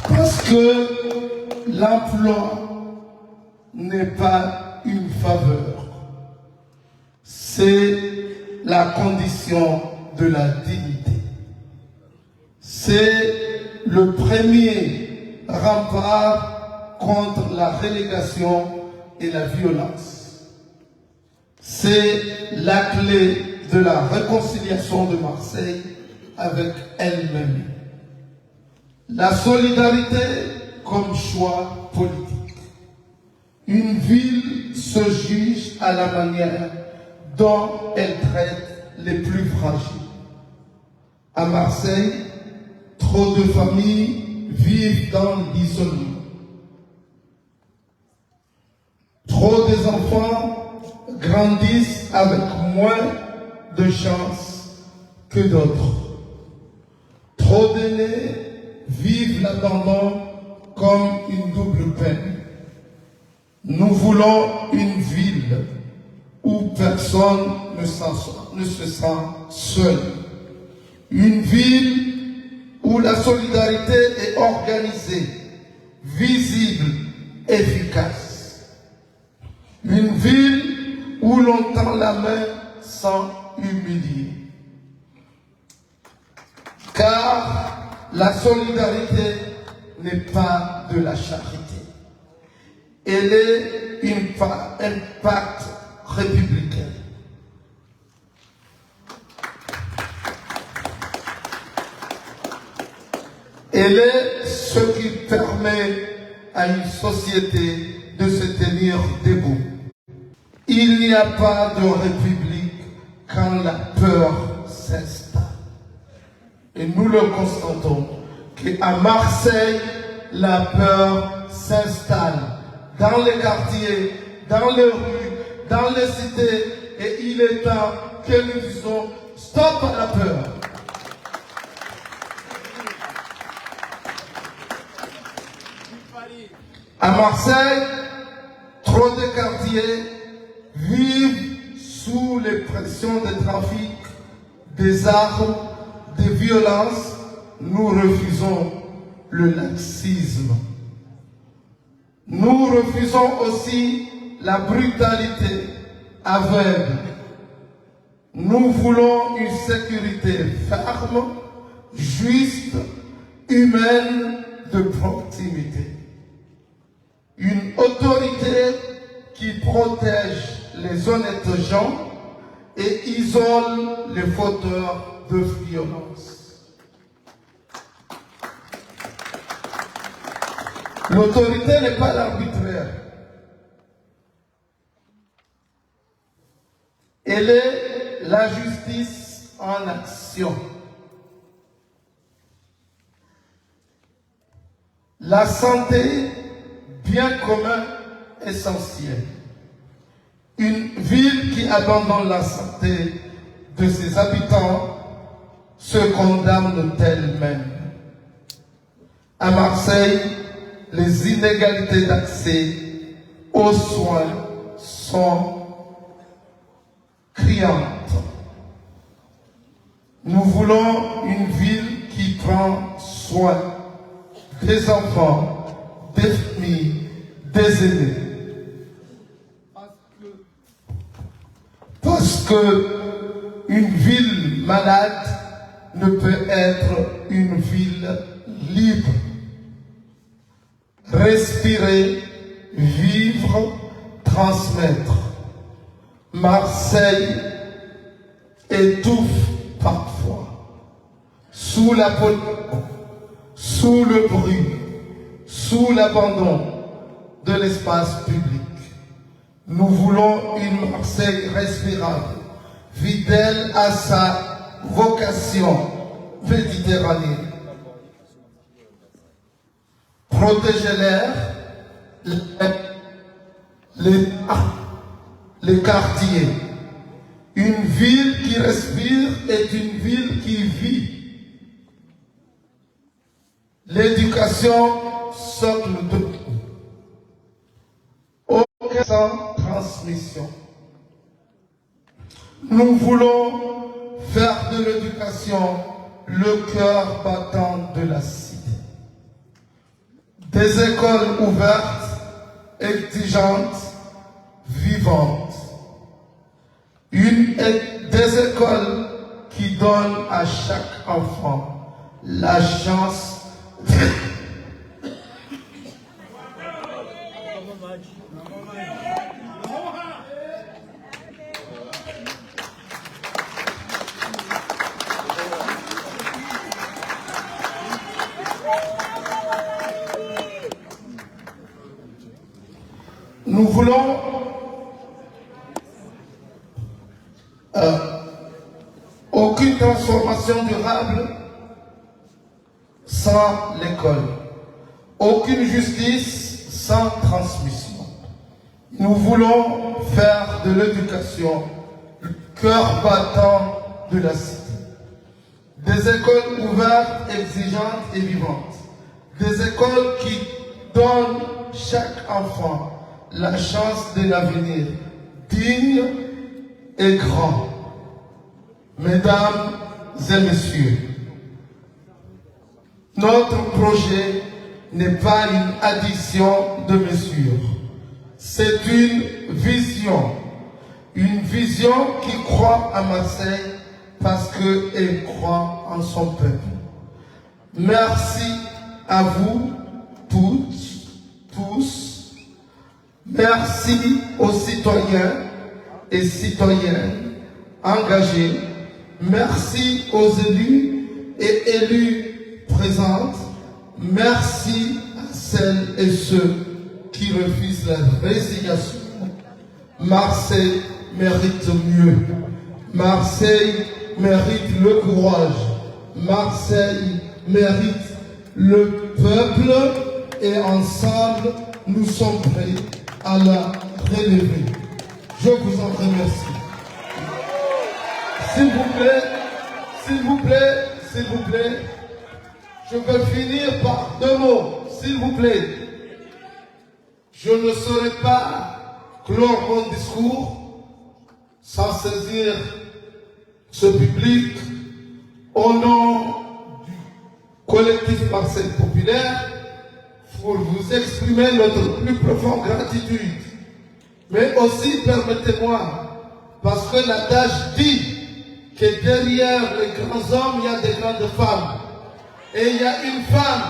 Parce que l'emploi n'est pas une faveur, c'est la condition de la dignité. C'est le premier rempart contre la relégation et la violence. C'est la clé de la réconciliation de Marseille avec elle-même. La solidarité comme choix politique. Une ville se juge à la manière dont elle traite les plus fragiles. À Marseille, trop de familles vivent dans l'isolement. Trop des enfants grandissent avec moins de chances que d'autres. Trop d'aînés vivent l'abandon comme une double peine. Nous voulons une ville où personne ne se sent seul. Une ville où la solidarité est organisée, visible, efficace. Une ville où l'on tend la main sans humilier. Car la solidarité n'est pas de la charité. Elle est un pacte républicain. Elle est ce qui permet à une société de se tenir debout. Il n'y a pas de république quand la peur s'installe. Et nous le constatons qu'à Marseille, la peur s'installe dans les quartiers, dans les rues, dans les cités. Et il est temps que nous disions stop à la peur. À Marseille, trop de quartiers vivent sous les pressions des trafics, des armes, des violences. Nous refusons le laxisme. Nous refusons aussi la brutalité aveugle. Nous voulons une sécurité ferme, juste, humaine, de proximité. Une autorité qui protège les honnêtes gens et isole les fauteurs de violence. L'autorité n'est pas l'arbitraire. Elle est la justice en action. La santé, bien commun essentiel. Une ville qui abandonne la santé de ses habitants se condamne elle-même. À Marseille, les inégalités d'accès aux soins sont criantes. Nous voulons une ville qui prend soin des enfants, des familles, des aînés. Parce que une ville malade ne peut être une ville libre. Respirer, vivre, transmettre. Marseille étouffe parfois sous sous la pollution, sous le bruit, sous l'abandon de l'espace public. Nous voulons une Marseille respirable, fidèle à sa vocation méditerranéenne. Protéger l'air, les quartiers. Une ville qui respire est une ville qui vit. L'éducation, socle de tout. Aucun sans transmission. Nous voulons faire de l'éducation le cœur battant de la cité. Des écoles ouvertes, exigeantes, vivantes. Des écoles qui donnent à chaque enfant la chance Nous voulons aucune transformation durable sans l'école, aucune justice sans transmission. Nous voulons faire de l'éducation le cœur battant de la cité. Des écoles ouvertes, exigeantes et vivantes. Des écoles qui donnent chaque enfant la chance de l'avenir digne et grand. Mesdames et messieurs, notre projet n'est pas une addition de mesures. C'est une vision qui croit à Marseille parce qu'elle croit en son peuple. Merci à vous toutes, tous. Merci aux citoyens et citoyennes engagés. Merci aux élus et élues présentes. Merci à celles et ceux qui refusent la résignation. Marseille mérite mieux. Marseille mérite le courage. Marseille mérite le peuple et ensemble, nous sommes prêts à la relever. Je vous en remercie. S'il vous plaît, s'il vous plaît, s'il vous plaît, je veux finir par deux mots, s'il vous plaît. Je ne saurais pas clore mon discours sans saisir ce public au nom du collectif Marseille Populaire pour vous exprimer notre plus profonde gratitude. Mais aussi, permettez-moi, parce que l'adage dit que derrière les grands hommes, il y a des grandes femmes. Et il y a une femme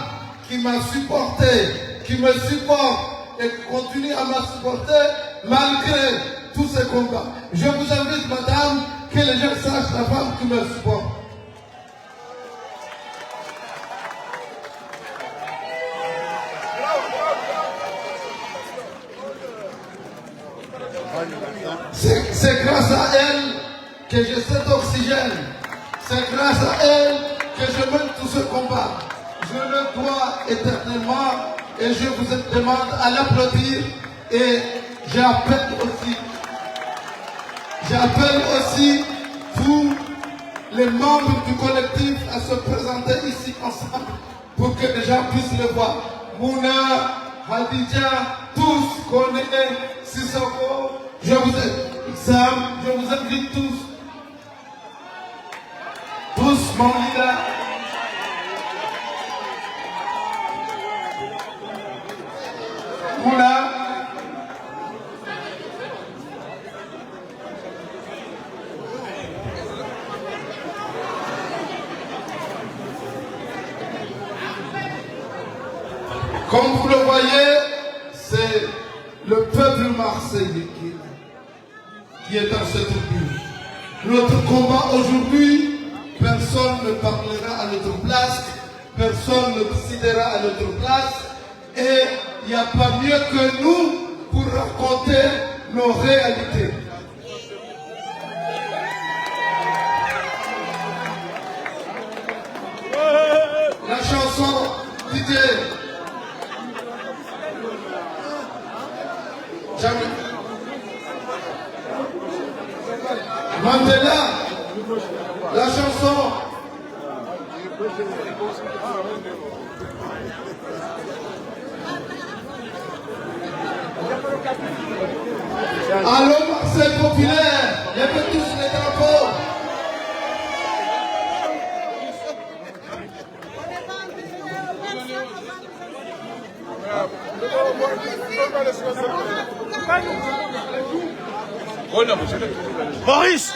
qui m'a supporté, qui me supporte et qui continue à me supporter malgré tous ces combats. Je vous invite, madame, que les gens sachent la femme qui me supporte. C'est grâce à elle que j'ai cet oxygène. C'est grâce à elle que je mène tout ce combat. Je le dois éternellement et je vous demande à l'applaudir. Et j'appelle aussi tous les membres du collectif à se présenter ici ensemble pour que les gens puissent le voir. Mouna, Hadidja, tous connaissent Sissoko. Je vous invite tous. Tous, mon leader. Moula. Comme vous le voyez, c'est le peuple marseillais qui est dans cette tribune. Notre combat aujourd'hui, personne personne ne parlera à notre place, personne ne décidera à notre place, et il n'y a pas mieux que nous pour raconter nos réalités. La chanson Didier Mandela, la chanson. Allô Marseille populaire, levez tous les drapeaux. Maurice!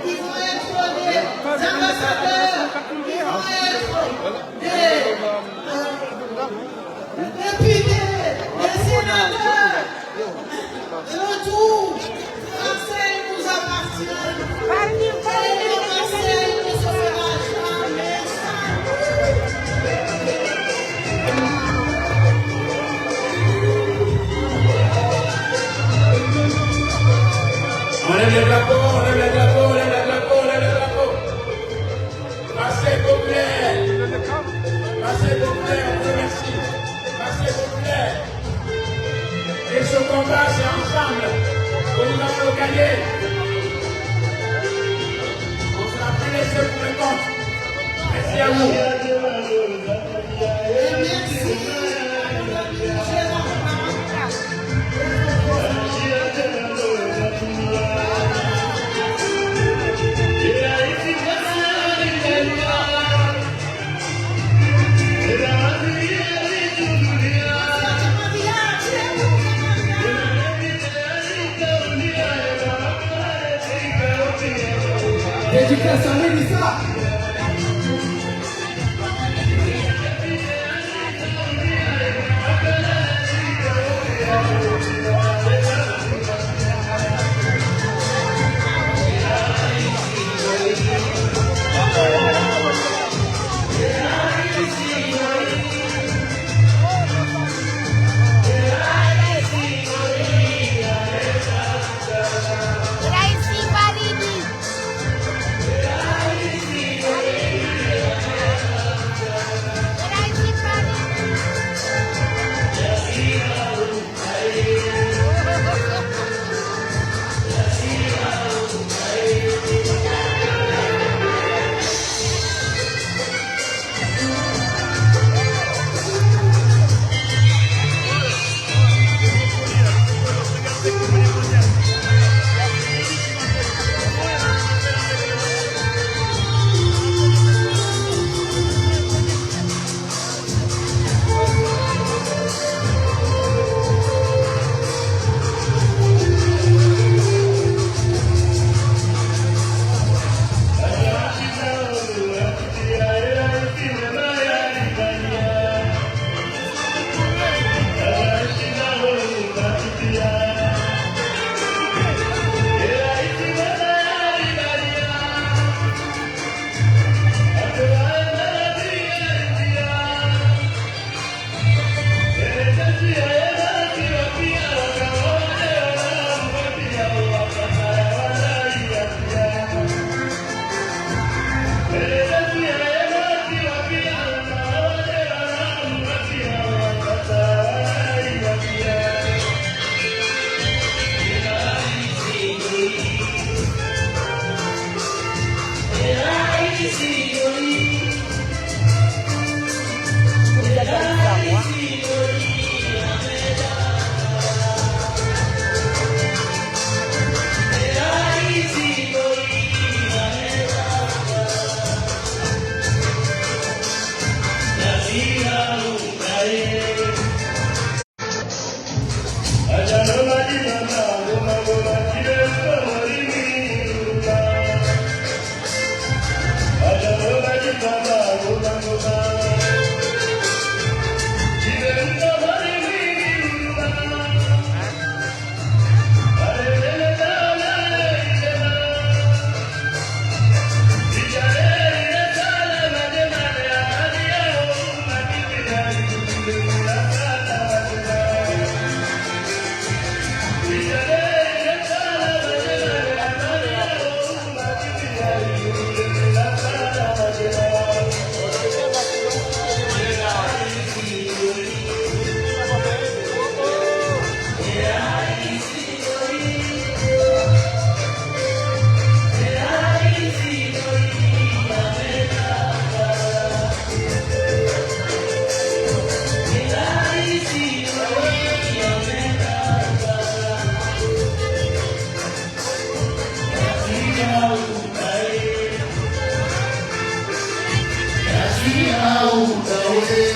Ils vont être des ambassadeurs, ils vont être des députés, des sénateurs. Le tout, Marseille nous appartient. Et Marseille ne se fera jamais On lève les drapeaux, on lève les drapeaux, on lève les drapeaux, on lève les drapeaux. Marseille populaire. Marseille populaire, on vous remercie. Marseille populaire. Et ce combat, c'est ensemble que nous allons le gagner. On ne sera plus laissé pour le compte. Merci à vous. Dédicace à Mélissa. José.